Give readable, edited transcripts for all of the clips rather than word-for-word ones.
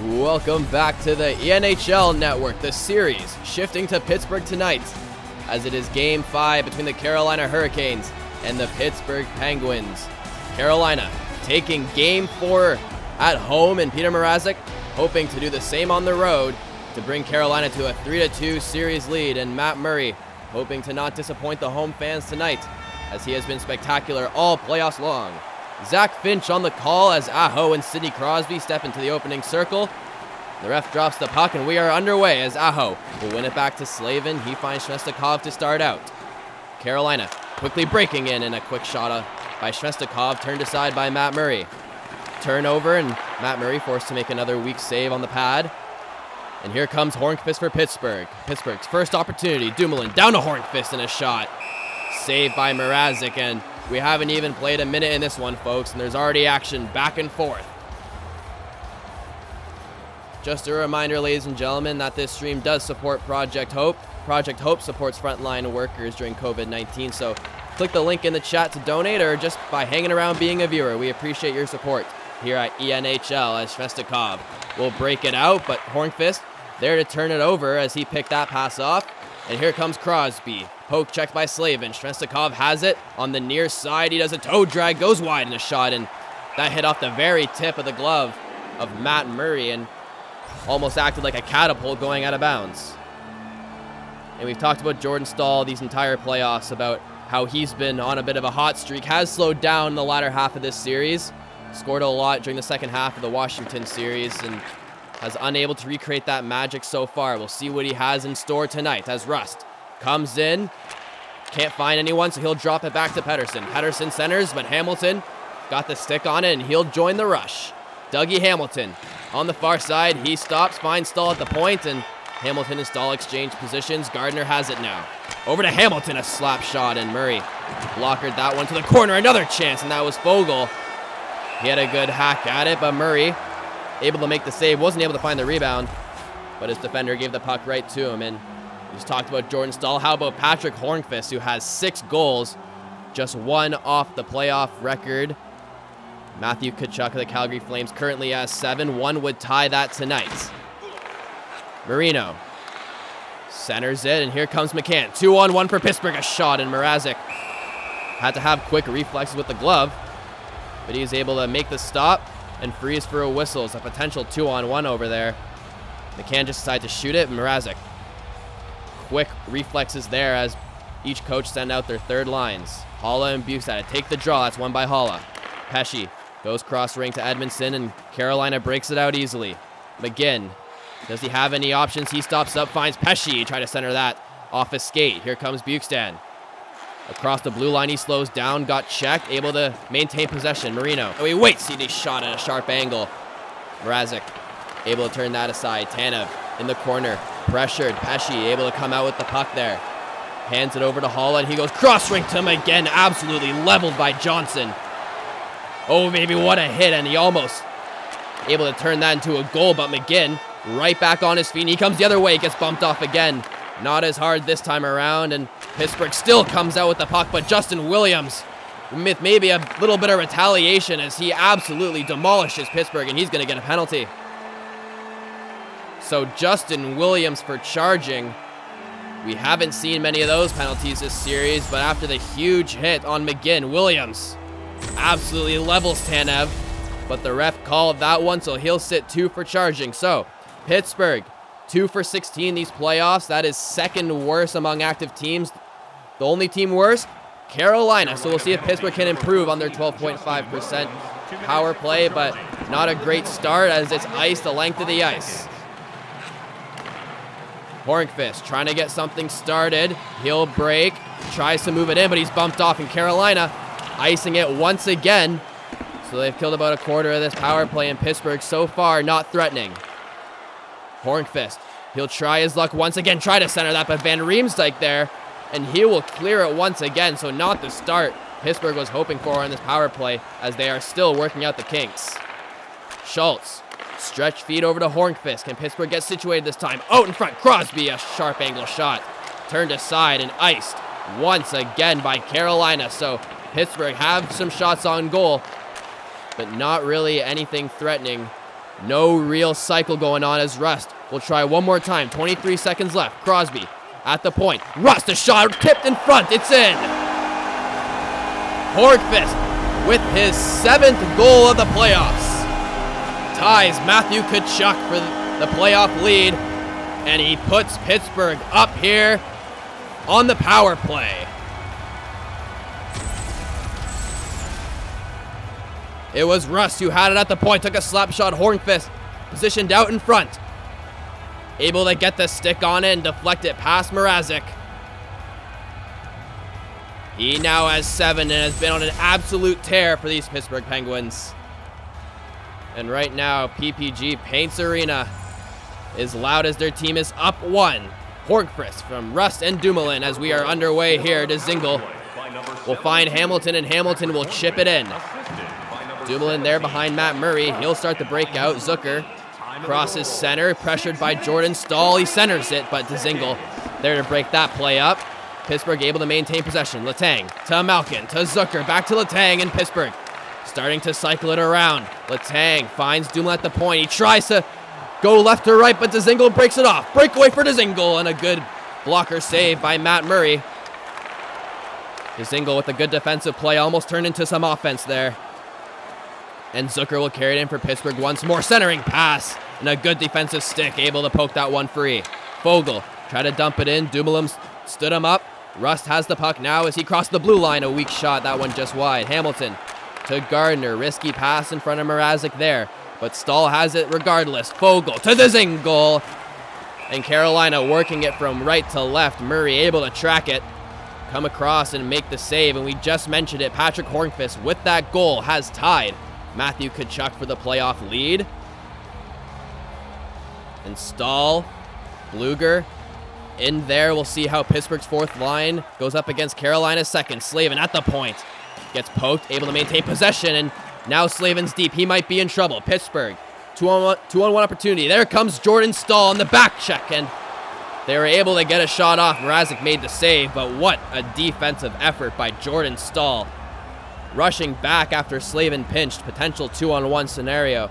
Welcome back to the ENHL Network, the series shifting to Pittsburgh tonight, as it is Game 5 between the Carolina Hurricanes and the Pittsburgh Penguins. Carolina taking Game 4 at home in Peter Mrazek, hoping to do the same on the road to bring Carolina to a 3-2 series lead, and Matt Murray hoping to not disappoint the home fans tonight, as he has been spectacular all playoffs long. Zach Finch on the call as Aho and Sidney Crosby step into the opening circle. The ref drops the puck and we are underway as Aho will win it back to Slavin. He finds Svestikov to start out. Carolina quickly breaking in, and a quick shot by Svestikov turned aside by Matt Murray. Turnover, and Matt Murray forced to make another weak save on the pad. And here comes Hornqvist for Pittsburgh. Pittsburgh's first opportunity. Dumoulin down to Hornqvist and a shot. Saved by Mrazek, and we haven't even played a minute in this one, folks, and there's already action back and forth. Just a reminder, ladies and gentlemen, that this stream does support Project Hope. Project Hope supports frontline workers during COVID-19, so click the link in the chat to donate, or just by hanging around being a viewer. We appreciate your support here at ENHL, as Svestikov will break it out, but Hornqvist there to turn it over as he picked that pass off. And here comes Crosby. Poke checked by Slavin. Svestikov has it on the near side. He does a toe drag, goes wide in a shot, and that hit off the very tip of the glove of Matt Murray and almost acted like a catapult going out of bounds. And we've talked about Jordan Staal these entire playoffs, about how he's been on a bit of a hot streak, has slowed down in the latter half of this series, scored a lot during the second half of the Washington series, and has unable to recreate that magic so far. We'll see what he has in store tonight as Rust comes in, can't find anyone, so he'll drop it back to Pettersson. Pettersson centers, but Hamilton got the stick on it, and he'll join the rush. Dougie Hamilton on the far side. He stops, finds Staal at the point, and Hamilton and Staal exchange positions. Gardner has it now. Over to Hamilton, a slap shot, and Murray blockered that one to the corner. Another chance, and that was Foegele. He had a good hack at it, but Murray able to make the save, wasn't able to find the rebound, but his defender gave the puck right to him. And we just talked about Jordan Staal. How about Patrick Hornqvist, who has 6 goals, just 1 off the playoff record. Matthew Tkachuk of the Calgary Flames currently has 7. 1 would tie that tonight. Marino centers it, and here comes McCann. 2-on-1 for Pittsburgh, a shot, and Mrazek had to have quick reflexes with the glove, but he's able to make the stop and freeze for a whistle. It's a potential 2-on-1 over there. McCann just decided to shoot it, and Mrazek quick reflexes there as each coach send out their third lines. Haula and Bukestad take the draw. That's won by Haula. Pesce goes cross ring to Edmondson, and Carolina breaks it out easily. McGinn, does he have any options? He stops up, finds Pesce, try to center that off his skate. Here comes Bukestad. Across the blue line, he slows down, got checked, able to maintain possession. Marino, oh, he waits, he shot at a sharp angle. Mrazek able to turn that aside. Tanev in the corner, pressured. Pesce able to come out with the puck there. Hands it over to Haula, and he goes cross ring to him again, absolutely leveled by Johnson. Oh, baby, what a hit, and he almost able to turn that into a goal, but McGinn right back on his feet, and he comes the other way, gets bumped off again. Not as hard this time around, and Pittsburgh still comes out with the puck, but Justin Williams with maybe a little bit of retaliation as he absolutely demolishes Pittsburgh, and he's going to get a penalty. So Justin Williams for charging. We haven't seen many of those penalties this series, but after the huge hit on McGinn, Williams absolutely levels Tanev, but the ref called that one, so he'll sit 2 for charging. So Pittsburgh 2 for 16 these playoffs. That is second worst among active teams. The only team worse, Carolina. So we'll see if Pittsburgh can improve on their 12.5% power play, but not a great start as it's ice the length of the ice. Hornqvist trying to get something started. He'll break, tries to move it in, but he's bumped off, and Carolina icing it once again. So they've killed about a quarter of this power play in Pittsburgh so far, not threatening. Hornqvist, he'll try his luck once again, try to center that, but Van Riemsdyk there, and he will clear it once again, so not the start Pittsburgh was hoping for on this power play, as they are still working out the kinks. Schultz, stretch feed over to Hornqvist. Can Pittsburgh get situated this time? Out in front, Crosby, a sharp angle shot. Turned aside and iced once again by Carolina, so Pittsburgh have some shots on goal, but not really anything threatening No real cycle going on as Rust will try one more time. 23 seconds left. Crosby at the point. Rust, a shot tipped in front. It's in. Hornqvist with his 7th goal of the playoffs ties Matthew Tkachuk for the playoff lead, and he puts Pittsburgh up here on the power play. It was Rust who had it at the point, took a slap shot. Hornqvist positioned out in front, able to get the stick on it and deflect it past Mrazek. He now has 7 and has been on an absolute tear for these Pittsburgh Penguins. And right now, PPG Paints Arena is loud as their team is up 1. Hornqvist from Rust and Dumoulin as we are underway here. Dzingel will find Hamilton, and Hamilton will chip it in. Dumoulin there behind Matt Murray. He'll start the breakout. Zucker crosses center, pressured by Jordan Staal. He centers it, but Dzingel there to break that play up. Pittsburgh able to maintain possession. Letang to Malkin, to Zucker, back to Letang, and Pittsburgh starting to cycle it around. Letang finds Dumoulin at the point. He tries to go left to right, but Dzingel breaks it off. Breakaway for Dzingel, and a good blocker save by Matt Murray. Dzingel with a good defensive play, almost turned into some offense there. And Zucker will carry it in for Pittsburgh once more. Centering pass, and a good defensive stick, able to poke that one free. Foegele tried to dump it in. Dumoulin stood him up. Rust has the puck now as he crossed the blue line. A weak shot, that one just wide. Hamilton to Gardner. Risky pass in front of Mrazek there, but Staal has it regardless. Foegele to Dzingel. And Carolina working it from right to left. Murray able to track it, come across and make the save. And we just mentioned it, Patrick Hornqvist with that goal has tied Matthew Tkachuk for the playoff lead. And Staal, Blueger in there. We'll see how Pittsburgh's 4th line goes up against Carolina's 2nd. Slavin at the point. Gets poked, able to maintain possession, and now Slavin's deep. He might be in trouble. Pittsburgh, 2-on-1 opportunity. There comes Jordan Staal on the back check, and they were able to get a shot off. Mrazek made the save, but what a defensive effort by Jordan Staal. Rushing back after Slavin pinched, potential 2-on-1 scenario.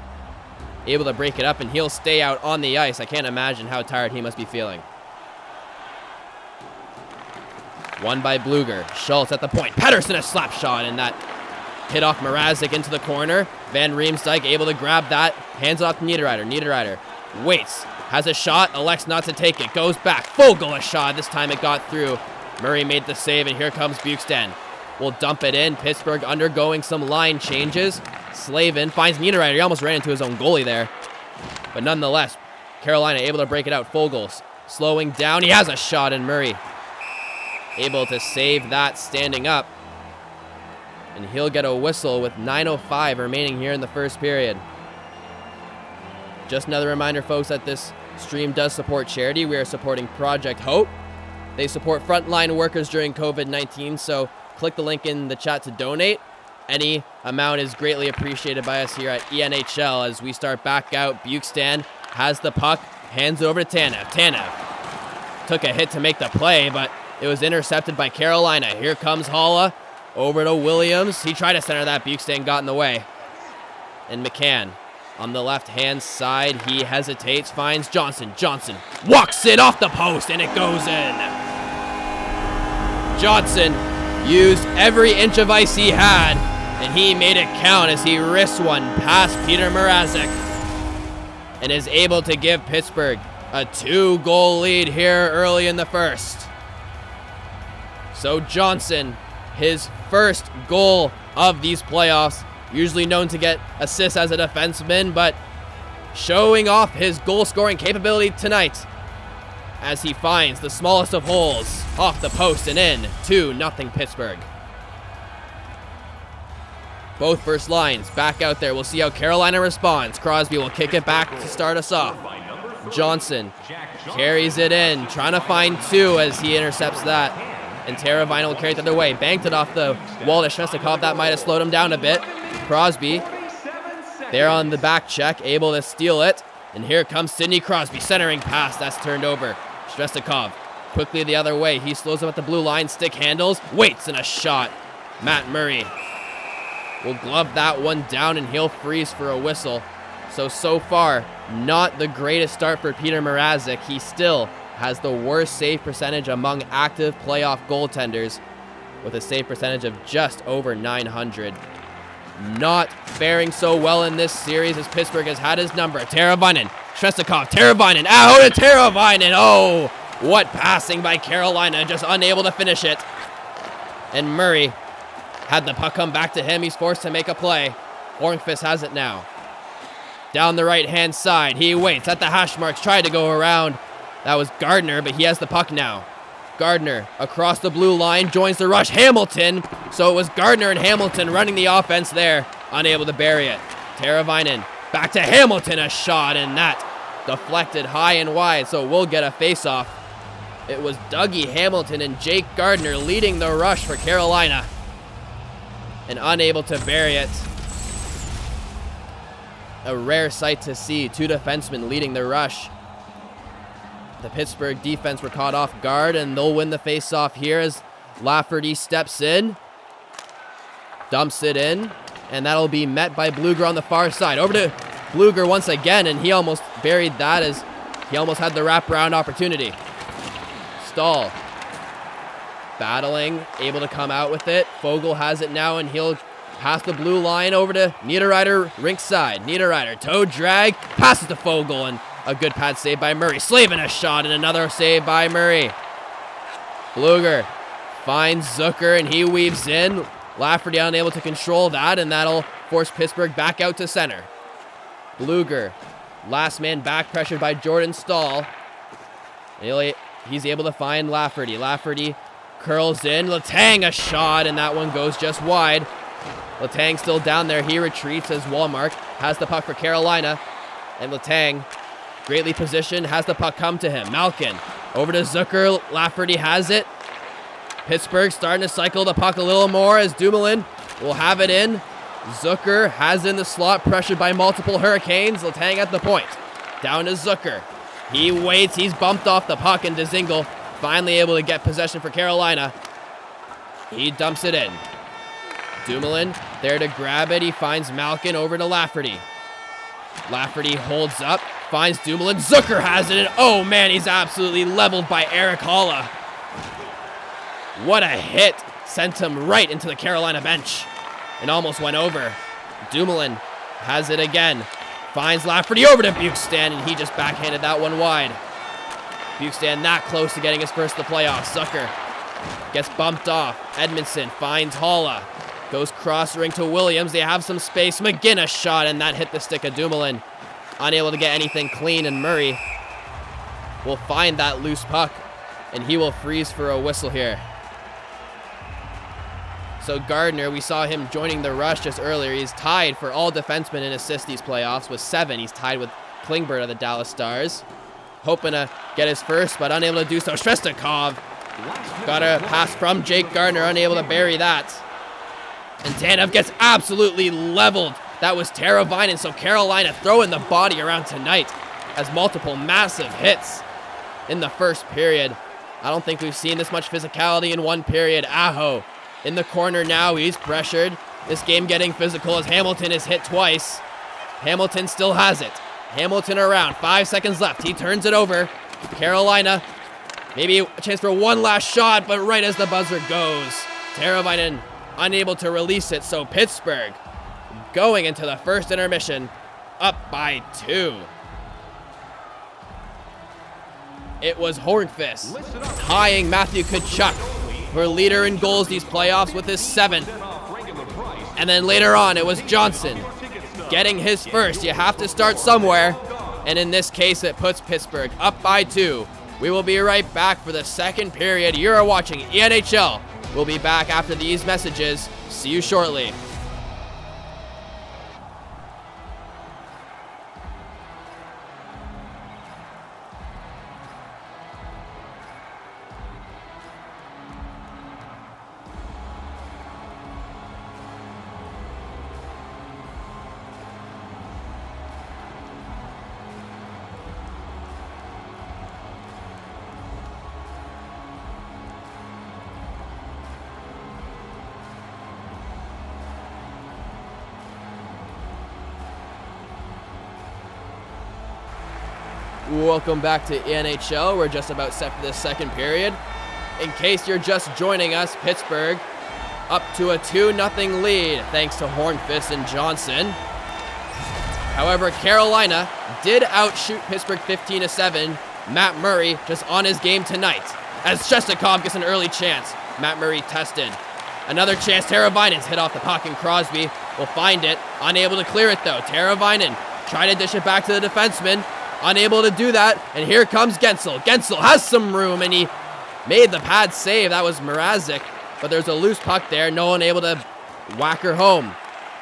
Able to break it up, and he'll stay out on the ice. I can't imagine how tired he must be feeling. Won by Blueger. Schultz at the point. Pettersson a slap shot, and that hit off Mrazek into the corner. Van Riemsdyk able to grab that. Hands it off to Niederreiter. Niederreiter waits. Has a shot. Elects not to take it. Goes back. Foegele a shot. This time it got through. Murray made the save, and here comes Bukestad. Will dump it in. Pittsburgh undergoing some line changes. Slavin finds Niederreiter. He almost ran into his own goalie there. But nonetheless, Carolina able to break it out. Foegele's slowing down. He has a shot, and Murray able to save that standing up. And he'll get a whistle with 9:05 remaining here in the first period. Just another reminder, folks, that this stream does support charity. We are supporting Project Hope. They support frontline workers during COVID-19, so click the link in the chat to donate. Any amount is greatly appreciated by us here at ENHL as we start back out. Bukestad has the puck, hands it over to Tanev. Tanev took a hit to make the play, but it was intercepted by Carolina. Here comes Haula over to Williams. He tried to center that. Bukestad got in the way. And McCann on the left-hand side. He hesitates, finds Johnson. Johnson walks it off the post, and it goes in. Johnson used every inch of ice he had, and he made it count as he wrists one past Peter Mrazek and is able to give Pittsburgh a 2-goal lead here early in the first. So Johnson, his first goal of these playoffs, usually known to get assists as a defenseman, but showing off his goal-scoring capability tonight as he finds the smallest of holes off the post and in. 2-0 Pittsburgh. Both first lines back out there. We'll see how Carolina responds. Crosby will kick it back to start us off. Johnson carries it in, trying to find 2 as he intercepts that. And Teravainen will carry it the other way. Banked it off the wall to Svechnikov. That might have slowed him down a bit. Crosby there on the back check, able to steal it. And here comes Sidney Crosby, centering pass. That's turned over. Svechnikov quickly the other way. He slows up at the blue line, stick handles, waits, and a shot. Matt Murray will glove that one down, and he'll freeze for a whistle. So far, not the greatest start for Peter Mrazek. He still has the worst save percentage among active playoff goaltenders with a save percentage of just over 900. Not faring so well in this series as Pittsburgh has had his number. Teravainen, Svechnikov, Teravainen, out to Teravainen. Oh, what passing by Carolina, just unable to finish it. And Murray had the puck come back to him. He's forced to make a play. Hornqvist has it now. Down the right-hand side, he waits at the hash marks, tried to go around. That was Gardner, but he has the puck now. Gardner across the blue line, joins the rush. Hamilton, so it was Gardner and Hamilton running the offense there, unable to bury it. Teravainen, back to Hamilton, a shot, and that deflected high and wide, so we'll get a face-off. It was Dougie Hamilton and Jake Gardner leading the rush for Carolina, and unable to bury it. A rare sight to see, two defensemen leading the rush. The Pittsburgh defense were caught off guard, and they'll win the face-off here as Lafferty steps in, dumps it in, and that'll be met by Blueger on the far side. Over to Blueger once again, and he almost buried that as he almost had the wraparound opportunity. Stahl battling, able to come out with it. Foegele has it now, and he'll pass the blue line over to Niederreiter, rink side. Niederreiter, toe drag, passes to Foegele, and a good pad save by Murray. Slavin a shot, and another save by Murray. Blueger finds Zucker, and he weaves in. Lafferty unable to control that, and that'll force Pittsburgh back out to center. Blueger, last man back, pressured by Jordan Stahl. He's able to find Lafferty. Lafferty curls in. Letang a shot, and that one goes just wide. Letang still down there. He retreats as Wallmark has the puck for Carolina. And Letang, greatly positioned, has the puck come to him. Malkin over to Zucker. Lafferty has it. Pittsburgh starting to cycle the puck a little more as Dumoulin will have it in. Zucker has in the slot, pressured by multiple Hurricanes. Letang at the point. Down to Zucker. He waits. He's bumped off the puck, and Dzingel finally able to get possession for Carolina. He dumps it in. Dumoulin there to grab it. He finds Malkin over to Lafferty. Lafferty holds up, finds Dumoulin. Zucker has it, and oh man, he's absolutely leveled by Eric Halla. What a hit. Sent him right into the Carolina bench and almost went over. Dumoulin has it again. Finds Lafferty over to Bukestan, and he just backhanded that one wide. Bukestan that close to getting his first to the playoffs. Zucker gets bumped off. Edmondson finds Halla. Goes cross ring to Williams. They have some space. McGinn a shot, and that hit the stick of Dumoulin. Unable to get anything clean, and Murray will find that loose puck, and he will freeze for a whistle here. So Gardner, we saw him joining the rush just earlier. He's tied for all defensemen in assists these playoffs with 7. He's tied with Klingberg of the Dallas Stars. Hoping to get his first, but unable to do so. Svechnikov got a pass from Jake Gardner, unable to bury that. And Tanev gets absolutely leveled. That was Teravainen, so Carolina throwing the body around tonight as multiple massive hits in the first period. I don't think we've seen this much physicality in one period. Aho in the corner now. He's pressured. This game getting physical as Hamilton is hit twice. Hamilton still has it. Hamilton around. 5 seconds left. He turns it over. Carolina, maybe a chance for one last shot, but right as the buzzer goes, Teravainen unable to release it, so Pittsburgh going into the first intermission up by 2. It was Hornqvist tying Matthew Tkachuk for leader in goals these playoffs with his 7th. And then later on, it was Johnson getting his first. You have to start somewhere, and in this case, it puts Pittsburgh up by 2. We will be right back for the second period. You're watching ENHL. We'll be back after these messages. See you shortly. Welcome back to NHL. We're just about set for this second period. In case you're just joining us, Pittsburgh up to a 2-0 lead thanks to Hornqvist and Johnson. However, Carolina did outshoot Pittsburgh 15-7. Matt Murray just on his game tonight as Shestakov gets an early chance. Matt Murray tested. Another chance. Teravainen's hit off the puck, and Crosby will find it. Unable to clear it though. Teravainen trying to dish it back to the defenseman. Unable to do that, and here comes Guentzel. Guentzel has some room, and he made the pad save. That was Mrazek, but there's a loose puck there. No one able to whack her home.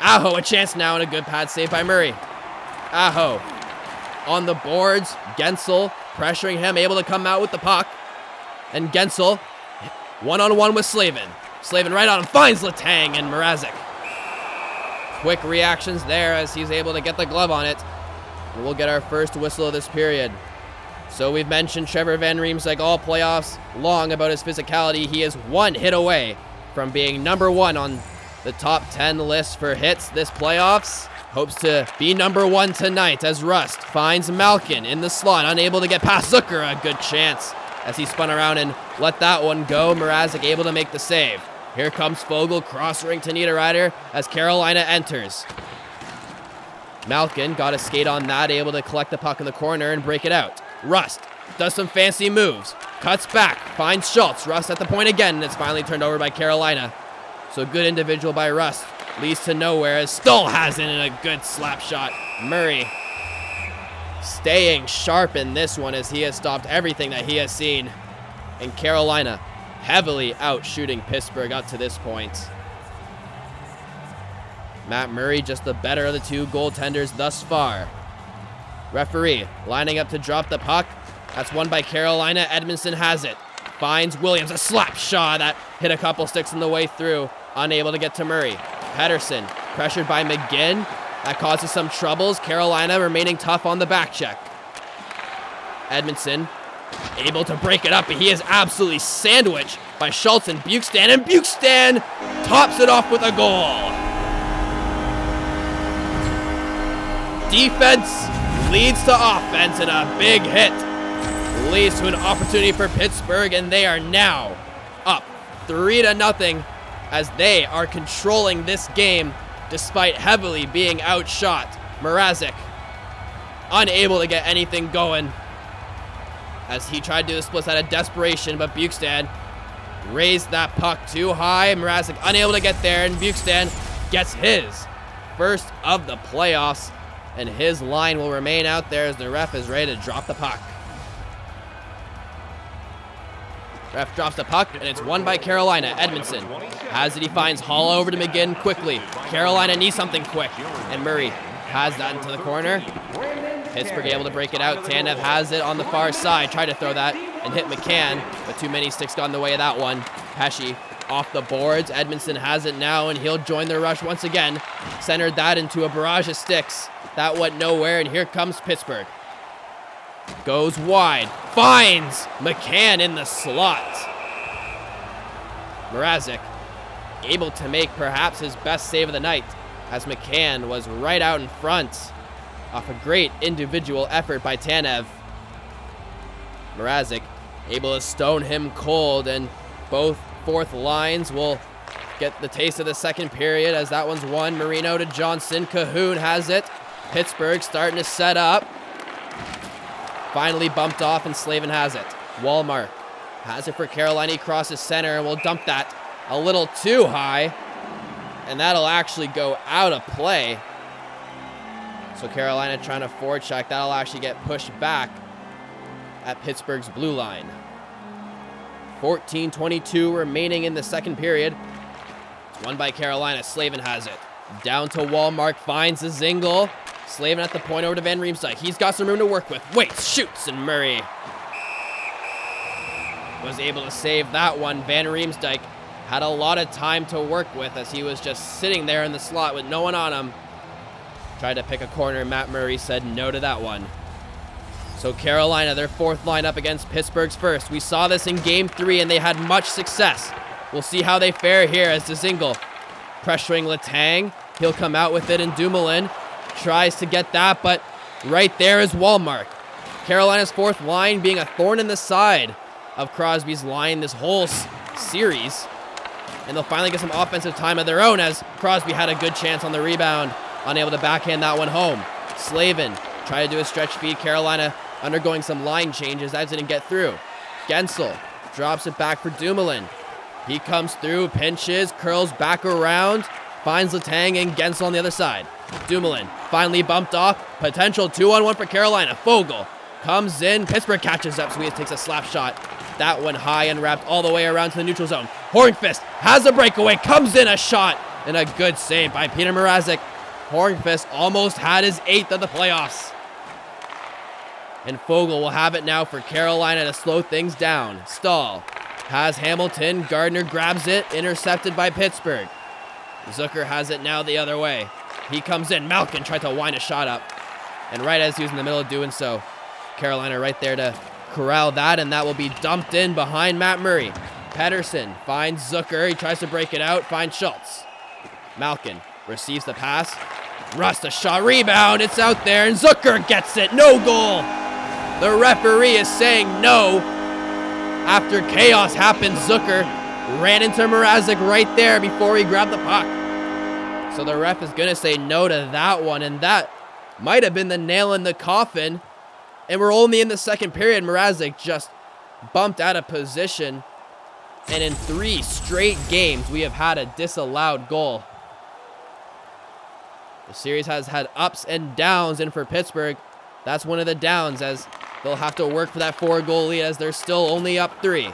Aho, a chance now, and a good pad save by Murray. Aho on the boards. Guentzel pressuring him, able to come out with the puck. And Guentzel one-on-one with Slavin. Slavin right on him, finds Letang and Mrazek. Quick reactions there as he's able to get the glove on it. And we'll get our first whistle of this period. So we've mentioned Trevor Van Riemsdyk all playoffs long about his physicality. He is one hit away from being number 1 on the top 10 list for hits this playoffs. Hopes to be number 1 tonight as Rust finds Malkin in the slot, unable to get past Zucker. A good chance as he spun around and let that one go. Mrazek able to make the save. Here comes Foegele, cross ring to Niederreiter as Carolina enters. Malkin got a skate on that, able to collect the puck in the corner and break it out. Rust does some fancy moves, cuts back, finds Schultz. Rust at the point again, and it's finally turned over by Carolina. So good individual by Rust. Leads to nowhere as Stoll has it in a good slap shot. Murray staying sharp in this one as he has stopped everything that he has seen. And Carolina heavily out shooting Pittsburgh up to this point. Matt Murray just the better of the two goaltenders thus far. Referee lining up to drop the puck. That's won by Carolina. Edmondson has it. Finds Williams, a slap shot that hit a couple sticks on the way through. Unable to get to Murray. Pedersen pressured by McGinn. That causes some troubles. Carolina remaining tough on the back check. Edmondson able to break it up, but he is absolutely sandwiched by Schultz and Bukestan. And Bukestan tops it off with a goal. Defense leads to offense, and a big hit leads to an opportunity for Pittsburgh, and they are now up 3-0 as they are controlling this game despite heavily being outshot. Mrazek unable to get anything going as he tried to do the splits out of desperation, but Bukestan raised that puck too high. Mrazek unable to get there, and Bukestan gets his first of the playoffs. And his line will remain out there as the ref is ready to drop the puck. Ref drops the puck, and it's won by Carolina. Edmondson has it. He finds Hall over to McGinn quickly. Carolina needs something quick, and Murray has that into the corner. Pittsburgh able to break it out. Tanev has it on the far side. Tried to throw that and hit McCann, but too many sticks got in the way of that one. Pesce off the boards. Edmondson has it now, and he'll join the rush once again. Centered that into a barrage of sticks. That went nowhere, and here comes Pittsburgh. Goes wide. Finds McCann in the slot. Mrazek able to make perhaps his best save of the night as McCann was right out in front off a great individual effort by Tanev. Mrazek able to stone him cold, and both fourth lines will get the taste of the second period as that one's won. Marino to Johnson. Cahoon has it. Pittsburgh starting to set up. Finally bumped off, and Slavin has it. Wallmark has it for Carolina. He crosses center and will dump that a little too high, and that'll actually go out of play. So Carolina trying to forecheck. That'll actually get pushed back at Pittsburgh's blue line. 14:22 remaining in the second period. It's won by Carolina. Slavin has it. Down to Wallmark, finds the Zingle. Slavin at the point over to Van Riemsdyk. He's got some room to work with. Waits, shoots, and Murray was able to save that one. Van Riemsdyk had a lot of time to work with as he was just sitting there in the slot with no one on him. Tried to pick a corner. Matt Murray said no to that one. So Carolina, their fourth line up against Pittsburgh's first. We saw this in Game 3, and they had much success. We'll see how they fare here as Dzingel pressuring Letang. He'll come out with it, and Dumoulin tries to get that, but right there is Wallmark. Carolina's fourth line being a thorn in the side of Crosby's line this whole series. And they'll finally get some offensive time of their own as Crosby had a good chance on the rebound, unable to backhand that one home. Slavin tried to do a stretch feed. Carolina undergoing some line changes. That didn't get through. Gensel drops it back for Dumoulin. He comes through, pinches, curls back around, finds Letang and Gensel on the other side. Dumoulin finally bumped off. Potential 2-on-1 for Carolina. Fogle comes in. Pittsburgh catches up. Swedes takes a slap shot. That one high and wrapped all the way around to the neutral zone. Hornqvist has a breakaway. Comes in a shot. And a good save by Peter Mrazek. Hornqvist almost had his 8th of the playoffs. And Fogle will have it now for Carolina to slow things down. Stahl has Hamilton. Gardner grabs it. Intercepted by Pittsburgh. Zucker has it now the other way. He comes in. Malkin tried to wind a shot up. And right as he was in the middle of doing so, Carolina right there to corral that, and that will be dumped in behind Matt Murray. Pedersen finds Zucker. He tries to break it out. Finds Schultz. Malkin receives the pass. Rust a shot. Rebound. It's out there, and Zucker gets it. No goal. The referee is saying no. After chaos happened, Zucker ran into Mrazek right there before he grabbed the puck. So the ref is going to say no to that one, and that might have been the nail in the coffin. And we're only in the second period. Mrazek just bumped out of position. And in 3 straight games, we have had a disallowed goal. The series has had ups and downs, and for Pittsburgh, that's one of the downs, as they'll have to work for that 4-goal lead as they're still only up 3.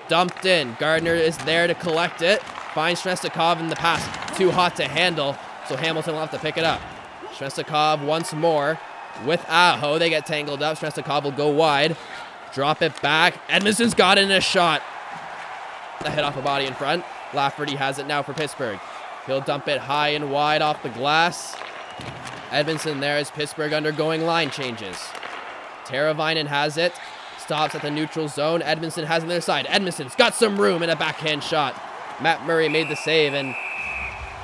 Dumped in. Gardner is there to collect it. Finds Svechnikov in the pass. Too hot to handle, so Hamilton will have to pick it up. Svechnikov once more with Aho. They get tangled up. Svechnikov will go wide. Drop it back. Edmondson's got it in a shot. The hit off a body in front. Lafferty has it now for Pittsburgh. He'll dump it high and wide off the glass. Edmondson there as Pittsburgh undergoing line changes. Teravainen has it. Stops at the neutral zone. Edmondson has it on their side. Edmondson's got some room in a backhand shot. Matt Murray made the save, and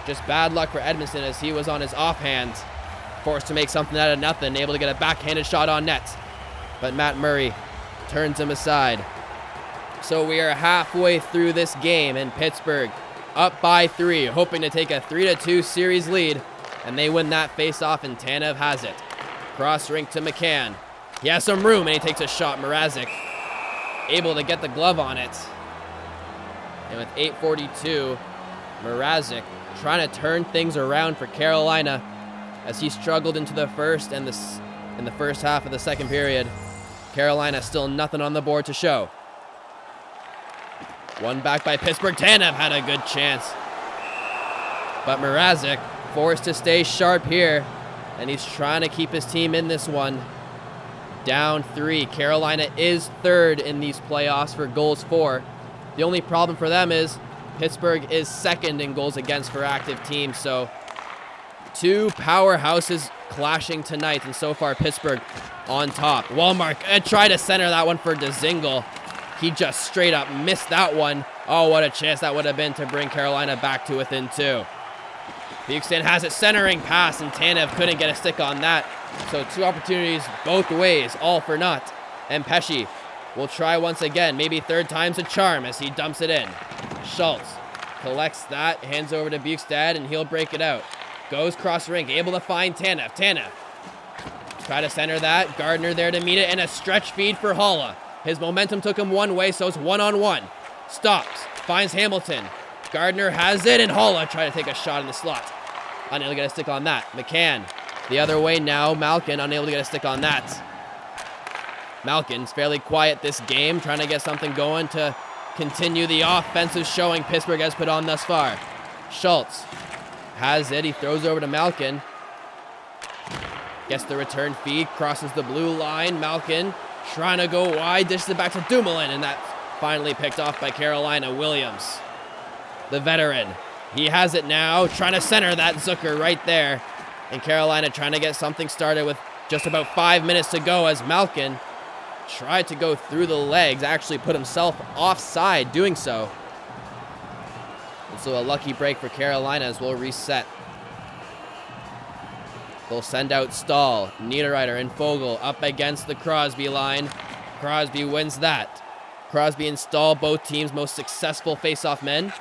just bad luck for Edmondson as he was on his offhand. Forced to make something out of nothing. Able to get a backhanded shot on net. But Matt Murray turns him aside. So we are halfway through this game, and Pittsburgh up by 3, hoping to take a 3-2 series lead. And they win that face-off, and Tanev has it. Cross rink to McCann. He has some room, and he takes a shot. Mrazek able to get the glove on it. And with 8:42, Mrazek trying to turn things around for Carolina as he struggled into the first and in the first half of the second period. Carolina still nothing on the board to show. One back by Pittsburgh. Tanev had a good chance. But Mrazek forced to stay sharp here, and he's trying to keep his team in this one. Down 3. Carolina is 3rd in these playoffs for goals for. The only problem for them is Pittsburgh is 2nd in goals against for active teams. So 2 powerhouses clashing tonight, and so far Pittsburgh on top. Wallmark tried to center that one for Dzingel. He just straight up missed that one. Oh, what a chance that would have been to bring Carolina back to within 2. Bukestad has it, centering pass, and Tanev couldn't get a stick on that. So 2 opportunities both ways, all for naught. And Pesce will try once again, maybe 3rd time's a charm as he dumps it in. Schultz collects that, hands over to Bukestad, and he'll break it out. Goes cross rink, able to find Tanev. Tanev try to center that. Gardner there to meet it, and a stretch feed for Haula. His momentum took him one way, so it's 1-on-1. Stops, finds Hamilton. Gardner has it, and Haula try to take a shot in the slot. Unable to get a stick on that. McCann the other way now. Malkin unable to get a stick on that. Malkin's fairly quiet this game, trying to get something going to continue the offensive showing Pittsburgh has put on thus far. Schultz has it. He throws over to Malkin. Gets the return feed, crosses the blue line. Malkin trying to go wide, dishes it back to Dumoulin, and that's finally picked off by Carolina. Williams, the veteran. He has it now, trying to center that Zucker right there. And Carolina trying to get something started with just about 5 minutes to go as Malkin tried to go through the legs, actually put himself offside doing so. And so a lucky break for Carolina as we'll reset. They'll send out Stahl, Niederreiter, and Fogel up against the Crosby line. Crosby wins that. Crosby and Stahl, both teams' most successful face-off men.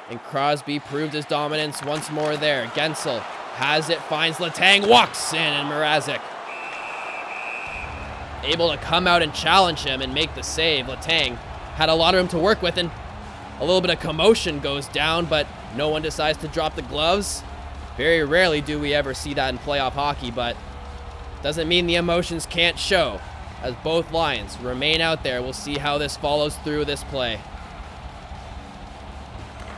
And Crosby proved his dominance once more there. Gensel has it, finds Letang, walks in, and Mrazek able to come out and challenge him and make the save. Letang had a lot of room to work with, and a little bit of commotion goes down, but no one decides to drop the gloves. Very rarely do we ever see that in playoff hockey, but doesn't mean the emotions can't show. As both lines remain out there, we'll see how this follows through this play.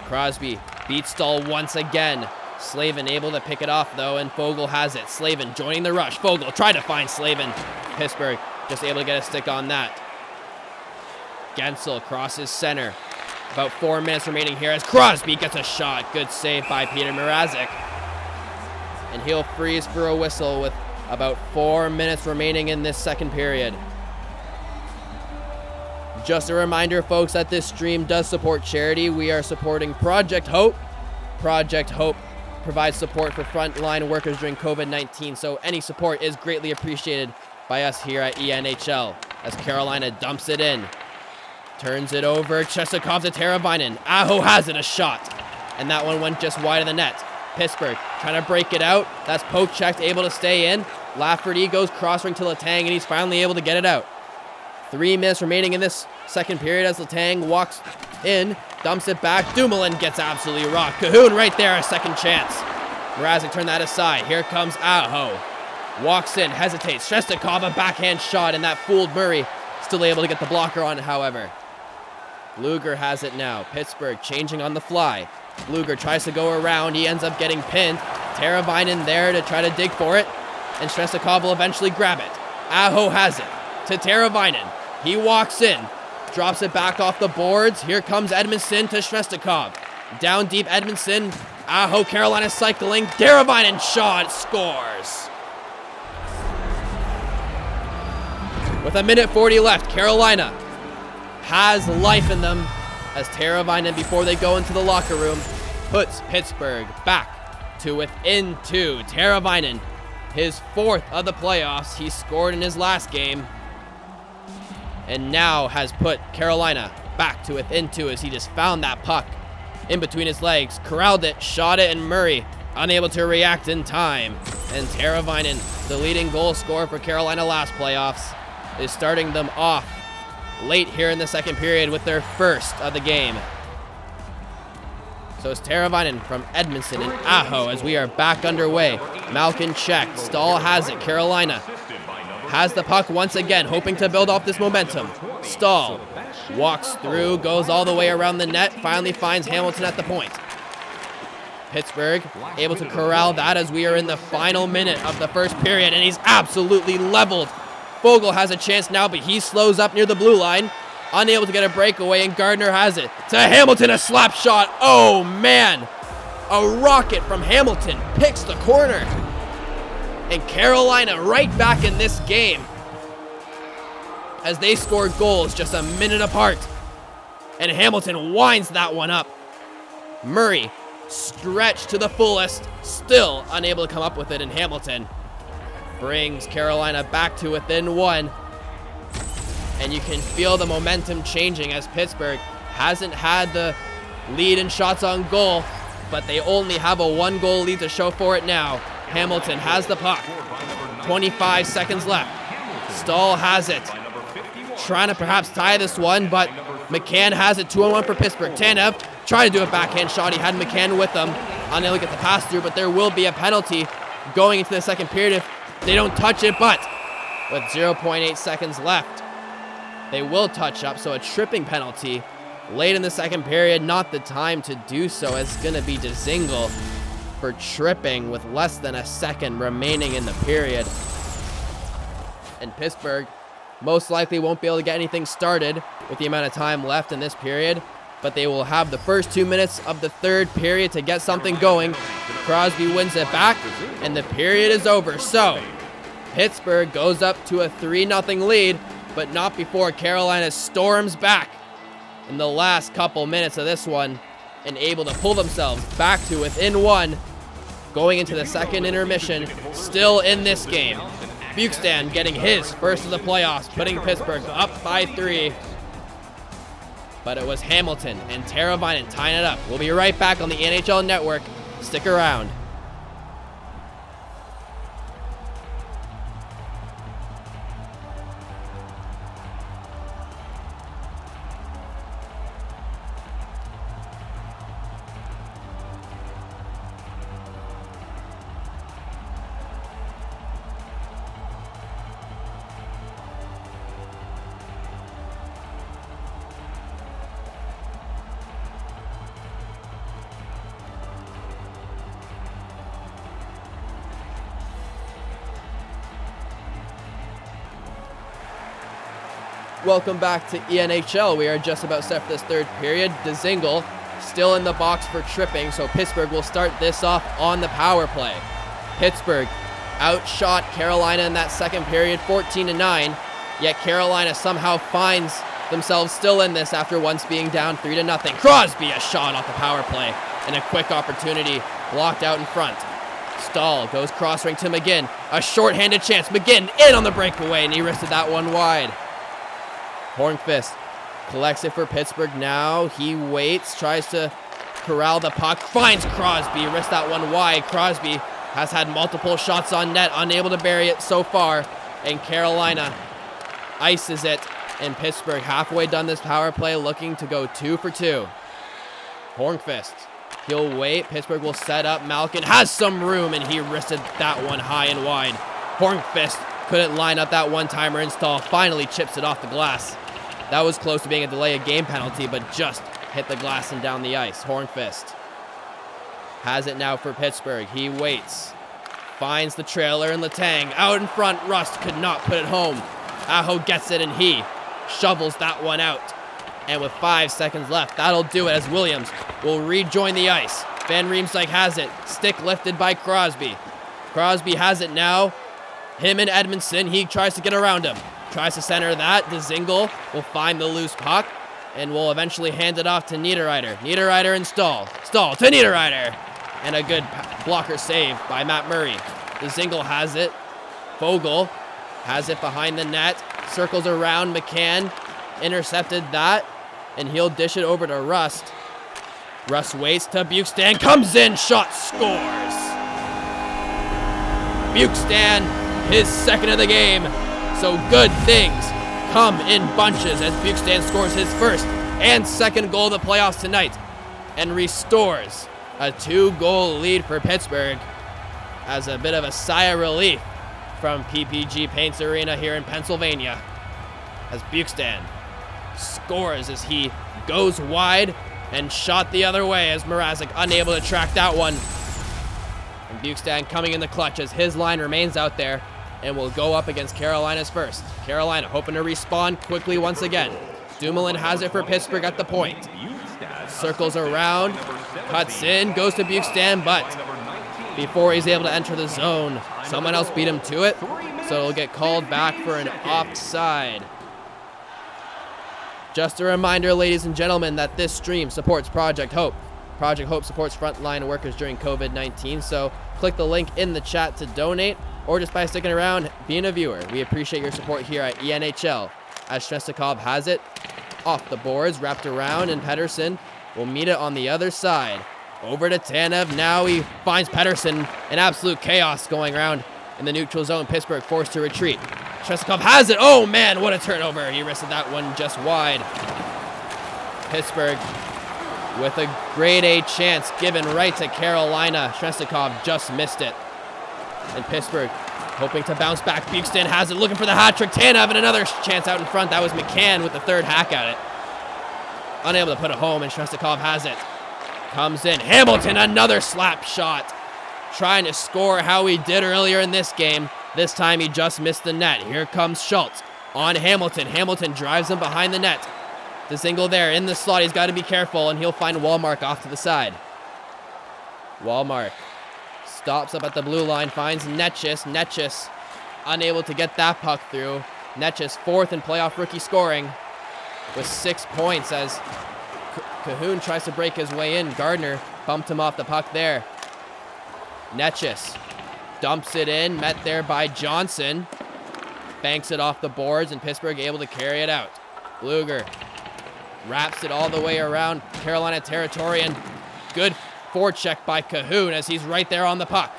Crosby beats Stahl once again. Slavin able to pick it off, though, and Fogel has it. Slavin joining the rush. Fogel tried to find Slavin. Pittsburgh just able to get a stick on that. Gensel crosses center. About 4 minutes remaining here as Crosby gets a shot. Good save by Peter Mrazek. And he'll freeze for a whistle with about 4 minutes remaining in this second period. Just a reminder, folks, that this stream does support charity. We are supporting Project Hope. Project Hope provides support for frontline workers during COVID-19, so any support is greatly appreciated by us here at ENHL. As Carolina dumps it in. Turns it over. Chestakov to Teravainen. Aho has it, a shot. And that one went just wide of the net. Pittsburgh trying to break it out. That's poke checked, able to stay in. Lafferty goes cross-ring to Letang, and he's finally able to get it out. 3 minutes remaining in this second period as Letang walks in, dumps it back. Dumoulin gets absolutely rocked. Cahoon right there, a second chance. Mrazek turned that aside. Here comes Aho. Walks in, hesitates. Shestakov, a backhand shot, and that fooled Murray. Still able to get the blocker on it, however. Luger has it now. Pittsburgh changing on the fly. Luger tries to go around. He ends up getting pinned. Teravainen there to try to dig for it. And Shestakov will eventually grab it. Aho has it to Teravainen. He walks in. Drops it back off the boards. Here comes Edmondson to Shestakov. Down deep Edmondson. Aho, Carolina cycling. Teravainen shot, scores. With 1:40 left, Carolina has life in them as Teravainen, before they go into the locker room, puts Pittsburgh back to within 2. Teravainen, his 4th of the playoffs. He scored in his last game and now has put Carolina back to within 2 as he just found that puck in between his legs, corralled it, shot it, and Murray unable to react in time. And Teravainen, the leading goal scorer for Carolina last playoffs, is starting them off late here in the second period with their first of the game. So it's Teravainen from Edmondson and Aho as we are back underway. Malkin checked. Stahl has it. Carolina has the puck once again, hoping to build off this momentum. Stahl walks through, goes all the way around the net, finally finds Hamilton at the point. Pittsburgh able to corral that as we are in the final minute of the first period, and he's absolutely leveled. Fogel has a chance now, but he slows up near the blue line. Unable to get a breakaway, and Gardner has it. To Hamilton, a slap shot. Oh, man. A rocket from Hamilton picks the corner. And Carolina right back in this game as they scored goals just a minute apart. And Hamilton winds that one up. Murray stretched to the fullest, still unable to come up with it, and Hamilton brings Carolina back to within 1. And you can feel the momentum changing as Pittsburgh hasn't had the lead in shots on goal, but they only have a 1-goal lead to show for it now. Hamilton has the puck. 25 seconds left. Stahl has it. Trying to perhaps tie this one, but McCann has it. 2-on-1 for Pittsburgh. Tanev tried to do a backhand shot. He had McCann with him. Unable to get the pass through, but there will be a penalty going into the second period if they don't touch it, but with 0.8 seconds left, they will touch up, so a tripping penalty late in the second period. Not the time to do so. It's going to be Dzingel for tripping with less than a second remaining in the period. And Pittsburgh most likely won't be able to get anything started with the amount of time left in this period, but they will have the first 2 minutes of the third period to get something going. Crosby wins it back, and the period is over. So Pittsburgh goes up to a 3-0 lead, but not before Carolina storms back in the last couple minutes of this one and able to pull themselves back to within 1 going into the second intermission, still in this game. Buchstan getting his first of the playoffs, putting Pittsburgh up by 3. But it was Hamilton and Teravainen tying it up. We'll be right back on the NHL Network. Stick around. Welcome back to ENHL. We are just about set for this third period. Dzingel still in the box for tripping, so Pittsburgh will start this off on the power play. Pittsburgh outshot Carolina in that second period, 14-9, yet Carolina somehow finds themselves still in this after once being down 3-0. Crosby, a shot off the power play, and a quick opportunity blocked out in front. Stahl goes cross-ring to McGinn, a short-handed chance. McGinn in on the breakaway, and he wristed that one wide. Hornqvist collects it for Pittsburgh now. He waits, tries to corral the puck, finds Crosby, wrists that one wide. Crosby has had multiple shots on net, unable to bury it so far, and Carolina ices it, and Pittsburgh halfway done this power play, looking to go 2 for 2. Hornqvist, he'll wait. Pittsburgh will set up. Malkin has some room, and he wristed that one high and wide. Hornqvist couldn't line up that one-timer install, finally chips it off the glass. That was close to being a delay of game penalty, but just hit the glass and down the ice. Hornqvist has it now for Pittsburgh. He waits, finds the trailer, and Letang out in front. Rust could not put it home. Aho gets it, and he shovels that one out. And with 5 seconds left, that'll do it as Williams will rejoin the ice. Van Riemsdyk has it. Stick lifted by Crosby. Crosby has it now. Him and Edmondson, he tries to get around him. Tries to center that. Dzingel will find the loose puck and will eventually hand it off to Niederreiter. Niederreiter and Stahl. Stahl to Niederreiter. And a good blocker save by Matt Murray. Dzingel has it. Vogel has it behind the net. Circles around. McCann intercepted that. And he'll dish it over to Rust. Rust waits to Buchstan. Comes in. Shot. Scores. Buchstan, his second of the game. So good things come in bunches as Buchstan scores his first and second goal of the playoffs tonight and restores a 2-goal lead for Pittsburgh as a bit of a sigh of relief from PPG Paints Arena here in Pennsylvania as Buchstan scores as he goes wide and shot the other way as Mrazek unable to track that one. And Buchstan coming in the clutch as his line remains out there and will go up against Carolina's first. Carolina hoping to respond quickly once again. Dumoulin has it for Pittsburgh at the point. Circles around, cuts in, goes to Buchstan, but before he's able to enter the zone, someone else beat him to it, so it'll get called back for an offside. Just a reminder, ladies and gentlemen, that this stream supports Project Hope. Project Hope supports frontline workers during COVID-19, so click the link in the chat to donate, or just by sticking around, being a viewer. We appreciate your support here at ENHL. As Shestakov has it, off the boards, wrapped around, and Pettersson will meet it on the other side. Over to Tanev, now he finds Pettersson, an absolute chaos going around in the neutral zone. Pittsburgh forced to retreat. Shestakov has it, oh man, what a turnover. He wristed that one just wide. Pittsburgh with a grade A chance given right to Carolina. Shestakov just missed it. And Pittsburgh hoping to bounce back. Buchstan has it, looking for the hat trick. Tanev and another chance out in front. That was McCann with the third hack at it. Unable to put it home, and Shestakov has it. Comes in. Hamilton, another slap shot. Trying to score how he did earlier in this game. This time he just missed the net. Here comes Schultz on Hamilton. Hamilton drives him behind the net. Dzingel there in the slot. He's got to be careful, and he'll find Wallmark off to the side. Wallmark stops up at the blue line, finds Netchis. Netchis unable to get that puck through. Netchis fourth in playoff rookie scoring with 6 points as Cahoon tries to break his way in. Gardner bumped him off the puck there. Netchis dumps it in, met there by Johnson. Banks it off the boards, and Pittsburgh able to carry it out. Bluger wraps it all the way around Carolina territory, and good forecheck by Cahoon as he's right there on the puck.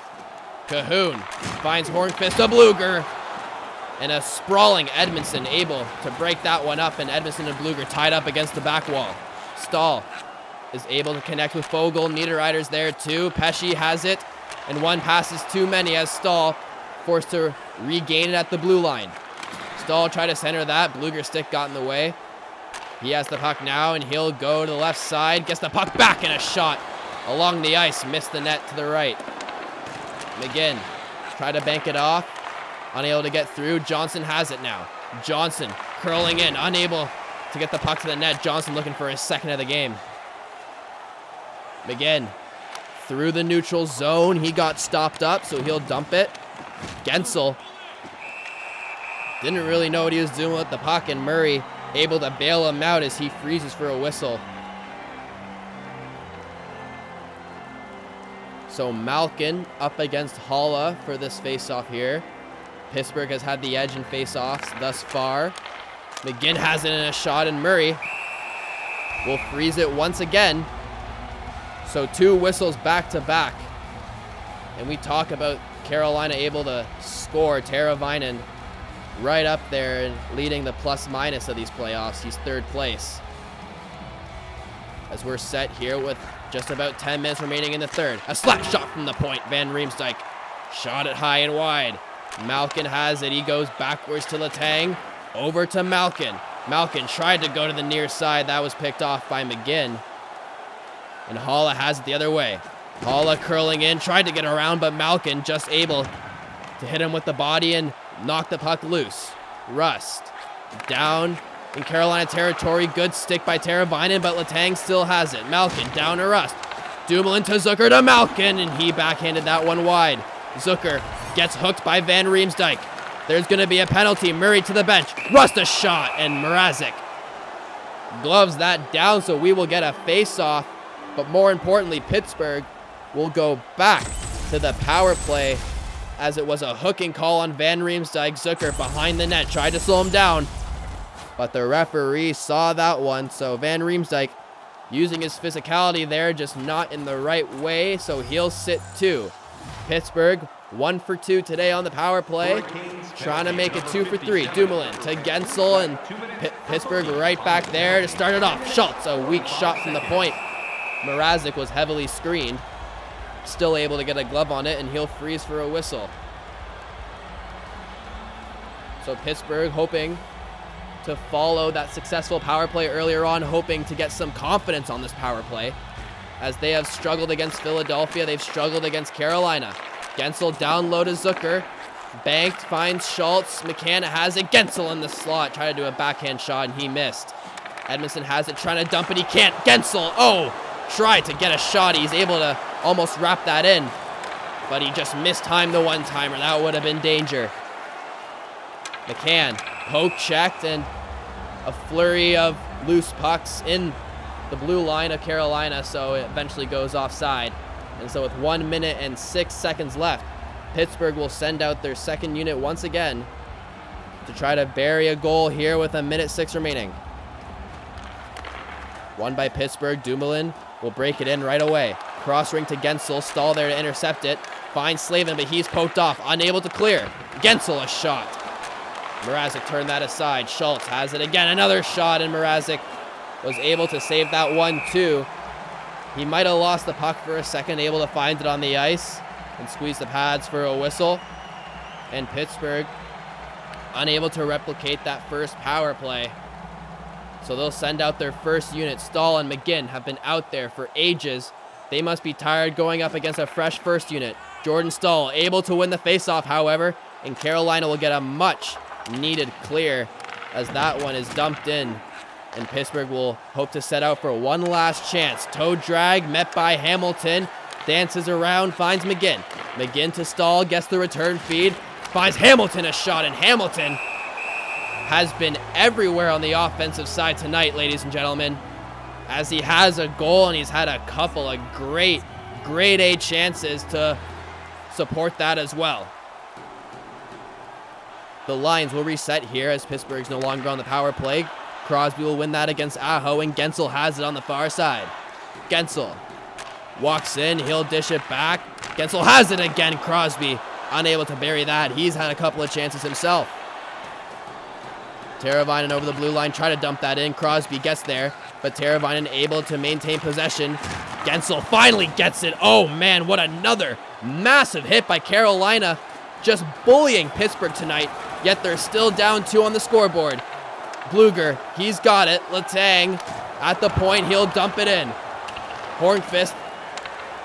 Cahoon finds Hornqvist to Bluger, and a sprawling Edmondson able to break that one up, and Edmondson and Bluger tied up against the back wall. Stahl is able to connect with Fogle. Niederreiter's there too. Pesce has it, and one pass is too many as Stahl forced to regain it at the blue line. Stahl tried to center that. Bluger's stick got in the way. He has the puck now, and he'll go to the left side. Gets the puck back, and a shot along the ice. Missed the net to the right. McGinn tried to bank it off. Unable to get through. Johnson has it now. Johnson curling in. Unable to get the puck to the net. Johnson looking for his second of the game. McGinn through the neutral zone. He got stopped up, so he'll dump it. Gensel didn't really know what he was doing with the puck, and Murray able to bail him out as he freezes for a whistle. So Malkin up against Haula for this face-off here. Pittsburgh has had the edge in face-offs thus far. McGinn has it in a shot, and Murray will freeze it once again. So 2 whistles back-to-back. And we talk about Carolina able to score. Teravainen right up there and leading the plus-minus of these playoffs. He's 3rd place. As we're set here with just about 10 minutes remaining in the 3rd. A slap shot from the point. Van Riemsdyk shot it high and wide. Malkin has it. He goes backwards to Letang. Over to Malkin. Malkin tried to go to the near side. That was picked off by McGinn. And Haula has it the other way. Haula curling in. Tried to get around, but Malkin just able to hit him with the body and knock the puck loose. Rust down in Carolina territory. Good stick by Teravainen, but Letang still has it. Malkin down to Rust. Dumoulin to Zucker to Malkin, and he backhanded that one wide. Zucker gets hooked by Van Riemsdyk. There's going to be a penalty. Murray to the bench. Rust a shot, and Mrazek gloves that down, so we will get a face-off. But more importantly, Pittsburgh will go back to the power play as it was a hooking call on Van Riemsdyk. Zucker behind the net, tried to slow him down, but the referee saw that one. So Van Riemsdyk using his physicality there, just not in the right way, so he'll sit 2. Pittsburgh 1 for 2 today on the power play, trying to make it 2 for 3. Dumoulin to Gensel, and Pittsburgh right back there to start it off. Schultz, a weak shot from the point. Mrazek was heavily screened. Still able to get a glove on it, and he'll freeze for a whistle. So Pittsburgh hoping to follow that successful power play earlier on, hoping to get some confidence on this power play. As they have struggled against Philadelphia, they've struggled against Carolina. Gensel down low to Zucker. Banked, finds Schultz. McCann has it. Gensel in the slot. Tried to do a backhand shot, and he missed. Edmondson has it, trying to dump it. He can't. Gensel, tried to get a shot. He's able to almost wrap that in, but he just mistimed the one-timer. That would have been danger. McCann, poke checked, and a flurry of loose pucks in the blue line of Carolina, so it eventually goes offside. And so with 1 minute and 6 seconds left, Pittsburgh will send out their second unit once again to try to bury a goal here with 1:06 remaining. Won by Pittsburgh. Dumoulin will break it in right away. Cross ring to Gensel. Stahl there to intercept it. Finds Slavin, but he's poked off. Unable to clear. Gensel a shot. Mrazek turned that aside. Schultz has it again. Another shot, and Mrazek was able to save that one too. He might have lost the puck for a second, able to find it on the ice and squeeze the pads for a whistle. And Pittsburgh unable to replicate that first power play. So they'll send out their first unit. Stahl and McGinn have been out there for ages. They must be tired going up against a fresh first unit. Jordan Stahl able to win the faceoff, however, and Carolina will get a much needed clear as that one is dumped in. And Pittsburgh will hope to set out for one last chance. Toe drag met by Hamilton. Dances around, finds McGinn. McGinn to Stahl, gets the return feed. Finds Hamilton a shot, and Hamilton has been everywhere on the offensive side tonight, ladies and gentlemen, as he has a goal and he's had a couple of great grade A chances to support that as well. The lines will reset here as Pittsburgh's no longer on the power play. Crosby will win that against Aho, and Gensel has it on the far side. Gensel walks in, he'll dish it back. Gensel has it again. Crosby unable to bury that. He's had a couple of chances himself. Teravainen over the blue line, try to dump that in. Crosby gets there, but Teravainen able to maintain possession. Gensel finally gets it. Oh man, what another massive hit by Carolina. Just bullying Pittsburgh tonight, yet they're still down 2 on the scoreboard. Blueger, he's got it. Letang at the point, he'll dump it in. Hornqvist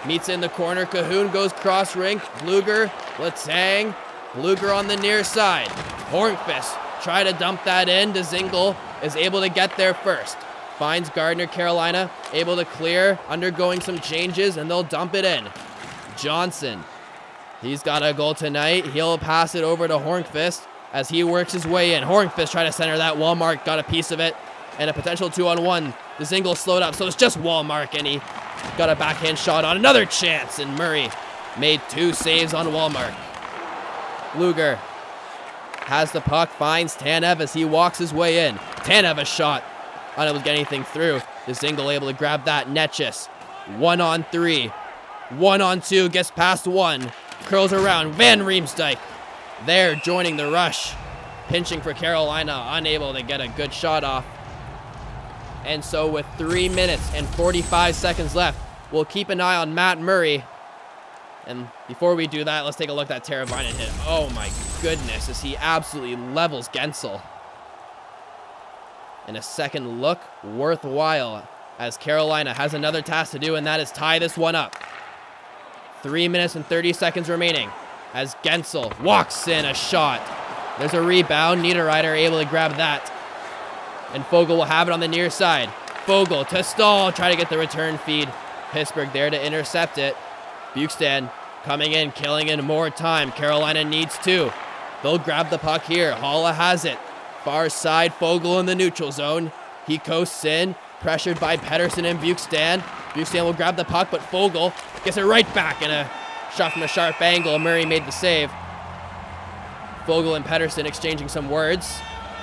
meets in the corner. Cahoon goes cross rink. Blueger, Letang, Blueger on the near side. Hornqvist try to dump that in. Dzingel is able to get there first. Finds Gardner. Carolina able to clear, undergoing some changes, and they'll dump it in. Johnson, he's got a goal tonight. He'll pass it over to Hornqvist as he works his way in. Hornqvist try to center that. Wallmark got a piece of it, and a potential 2-on-1. Dzingel slowed up, so it's just Wallmark, and he got a backhand shot on another chance, and Murray made 2 saves on Wallmark. Blueger has the puck, finds Tanev as he walks his way in. Tanev a shot, unable to get anything through. Dzingel able to grab that. Netchis, 1-on-3, 1-on-2, gets past 1, curls around. Van Riemsdyk there joining the rush, pinching for Carolina, unable to get a good shot off. And so with 3 minutes and 45 seconds left, we'll keep an eye on Matt Murray. And before we do that, let's take a look at that Teravainen hit. Oh my goodness, as he absolutely levels Gensel. And a second look worthwhile, as Carolina has another task to do, and that is tie this one up. 3 minutes and 30 seconds remaining as Gensel walks in a shot. There's a rebound. Niederreiter able to grab that. And Foegele will have it on the near side. Foegele to Stahl, try to get the return feed. Pittsburgh there to intercept it. Bukestad coming in, killing in more time. Carolina needs 2. They'll grab the puck here. Haula has it. Far side, Foegele in the neutral zone. He coasts in, pressured by Pettersson and Bukestad. Bukestad will grab the puck, but Foegele gets it right back in a shot from a sharp angle. Murray made the save. Foegele and Pettersson exchanging some words,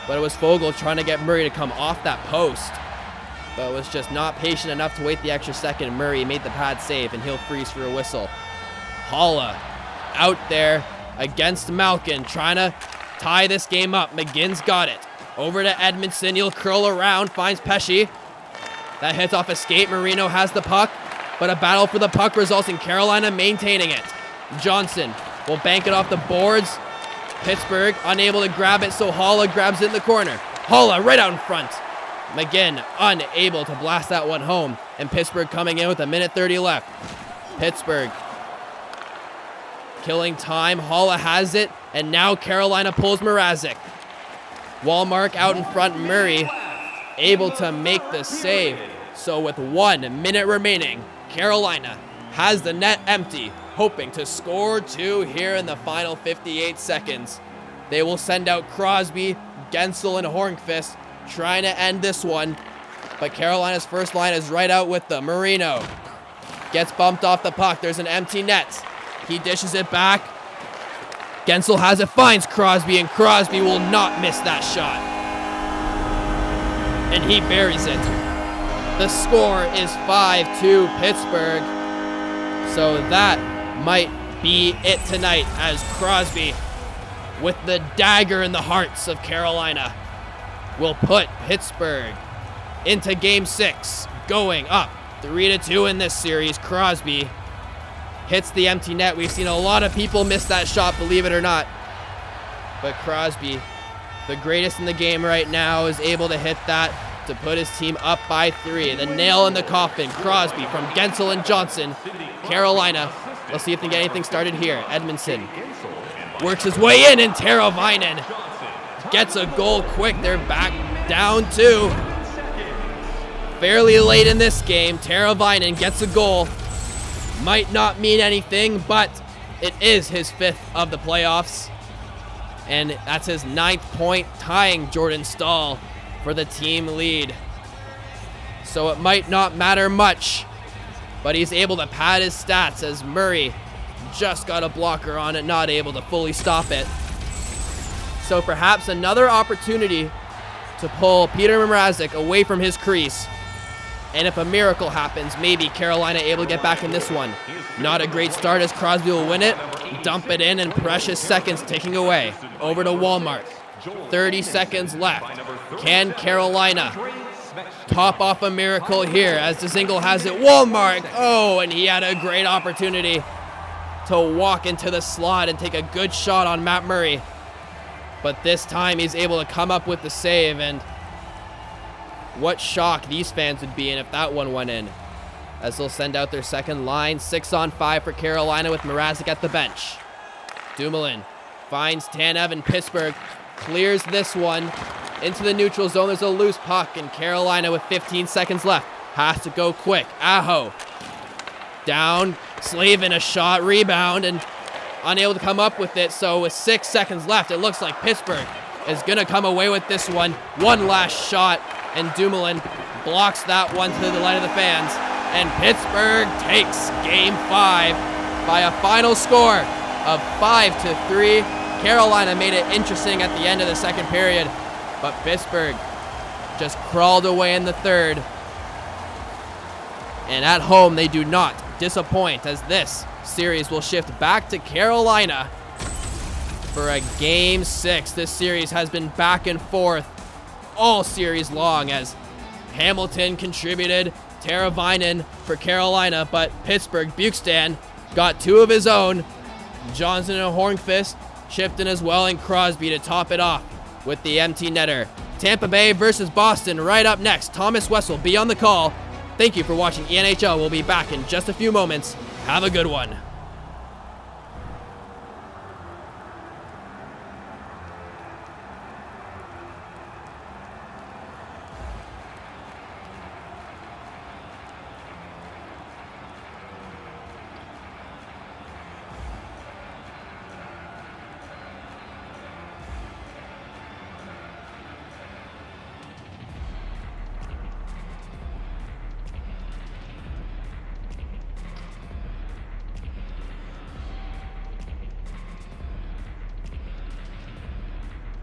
but it was Foegele trying to get Murray to come off that post, but was just not patient enough to wait the extra second. Murray made the pad save, and he'll freeze for a whistle. Haula out there against Malkin, trying to tie this game up. McGinn's got it. Over to Edmondson. He'll curl around, finds Pesce. That hits off a skate. Marino has the puck, but a battle for the puck results in Carolina maintaining it. Johnson will bank it off the boards. Pittsburgh unable to grab it, so Haula grabs it in the corner. Haula right out in front. McGinn unable to blast that one home, and Pittsburgh coming in with 1:30 left. Pittsburgh killing time. Haula has it, and now Carolina pulls Mrazek. Wallmark out in front. Murray able to make the save. So with 1 minute remaining, Carolina has the net empty, hoping to score 2 here in the final 58 seconds. They will send out Crosby, Gensel, and Hornqvist, trying to end this one. But Carolina's first line is right out with them. Marino gets bumped off the puck. There's an empty net. He dishes it back. Gensel has it, finds Crosby, and Crosby will not miss that shot. And he buries it. The score is 5-2 Pittsburgh. So that might be it tonight, as Crosby, with the dagger in the hearts of Carolina, will put Pittsburgh into Game 6, going up 3-2 in this series. Crosby hits the empty net. We've seen a lot of people miss that shot, believe it or not. But Crosby, the greatest in the game right now, is able to hit that to put his team up by 3. The nail in the coffin. Crosby from Gensel and Johnson. Carolina, let's see if they get anything started here. Edmondson works his way in, and Teravainen gets a goal quick. They're back down 2. Fairly late in this game, Teravainen gets a goal. Might not mean anything, but it is his 5th of the playoffs. And that's his 9th point, tying Jordan Stahl for the team lead. So it might not matter much, but he's able to pad his stats as Murray, just got a blocker on it, not able to fully stop it. So perhaps another opportunity to pull Peter Mrazek away from his crease. And if a miracle happens, maybe Carolina able to get back in this one. Not a great start as Crosby will win it, dump it in, and precious seconds ticking away. Over to Walmart. 30 seconds left. Can Carolina top off a miracle here as Dzingel has it? Walmart, oh, and he had a great opportunity to walk into the slot and take a good shot on Matt Murray. But this time he's able to come up with the save, and what shock these fans would be in if that one went in. As they'll send out their second line, 6-on-5 for Carolina with Mrazek at the bench. Dumoulin finds Tanev and Pittsburgh, clears this one into the neutral zone. There's a loose puck, and Carolina with 15 seconds left has to go quick. Aho down, Slavin a shot, rebound, and unable to come up with it. So with 6 seconds left, it looks like Pittsburgh is going to come away with this one. One last shot, and Dumoulin blocks that one to the delight of the fans. And Pittsburgh takes Game 5 by a final score of 5-3. Carolina made it interesting at the end of the second period, but Pittsburgh just crawled away in the third. And at home, they do not disappoint, as this series will shift back to Carolina for a Game 6. This series has been back and forth all series long, as Hamilton contributed, Teravainen for Carolina, but Pittsburgh, Bukestan got 2 of his own. Johnson and Hornqvist chipped in as well, and Crosby to top it off with the empty netter. Tampa Bay versus Boston right up next. Thomas Wessel be on the call. Thank you for watching ENHL. We'll be back in just a few moments. Have a good one.